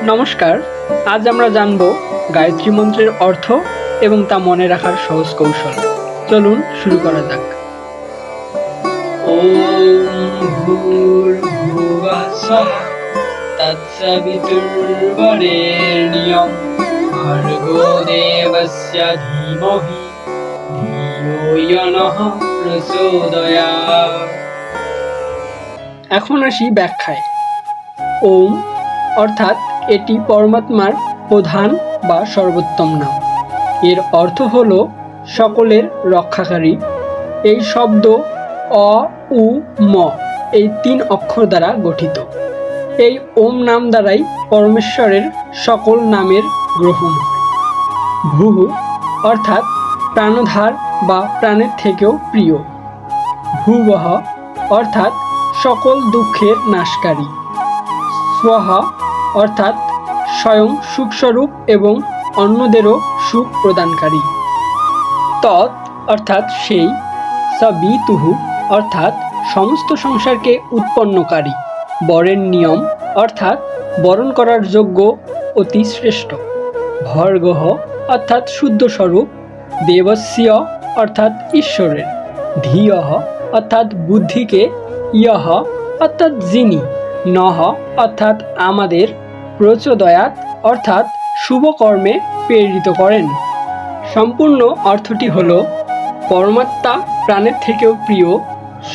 নমস্কার, আজ আমরা জানব গায়ত্রী মন্ত্রের অর্থ এবং তা মনে রাখার সহজ কৌশল। চলুন শুরু করা যাক। ওম ভূর্ভুবঃ স্বঃ তৎসবিতুর্বরেণ্যং ভর্গো দেবস্য ধীমহি ধিয়ো ইয়ো নঃ প্রচোদয়াৎ। এখন আসি ব্যাখ্যায়। ওম অর্থাৎ এটি পরমাত্মার প্রধান বা সর্বোত্তম নাম। এর অর্থ হল সকলের রক্ষাকারী। এই শব্দ অ, উ, ম এই 3 অক্ষর দ্বারা গঠিত। এই ওম নাম দ্বারাই পরমেশ্বরের সকল নামের গ্রহণ হয়। ভূ অর্থাৎ প্রাণধার বা প্রাণের থেকেও প্রিয়। ভুবঃ অর্থাৎ সকল দুঃখের নাশকারী। স্বঃ অর্থাৎ স্বয়ং সুখস্বরূপ এবং অন্যদেরও সুখ প্রদানকারী। তৎ অর্থাৎ সেই। সবিতুঃ অর্থাৎ সমস্ত সংসারকে উৎপন্নকারী। বরেণ্যম অর্থাৎ বরণ করার যোগ্য, অতি শ্রেষ্ঠ। ভর্গঃ অর্থাৎ শুদ্ধ স্বরূপ। দেবস্য অর্থাৎ ঈশ্বরের। ধিয়ঃ অর্থাৎ বুদ্ধিকে। ইয়ঃ অর্থাৎ যিনি। নঃ অর্থাৎ আমাদের। প্রচোদয়াৎ অর্থাৎ শুভ কর্মে প্রেরিত করেন। সম্পূর্ণ অর্থটি হল পরমাত্মা প্রাণের থেকেও প্রিয়,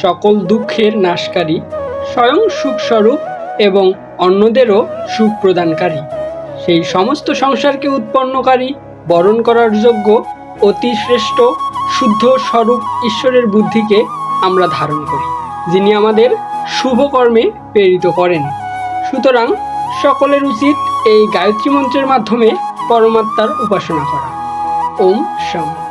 সকল দুঃখের নাশকারী, স্বয়ং সুখস্বরূপ এবং অন্যদেরও সুখ প্রদানকারী, সেই সমস্ত সংসারকে উৎপন্নকারী, বরণ করার যোগ্য, অতি শ্রেষ্ঠ, শুদ্ধ স্বরূপ ঈশ্বরের বুদ্ধিকে আমরা ধারণ করি, যিনি আমাদের শুভ কর্মে প্রেরিত করেন। সুতরাং সকলের উচিত এই গায়ত্রী মন্ত্রের মাধ্যমে পরমাত্মার উপাসনা করা। ওম শান্তি।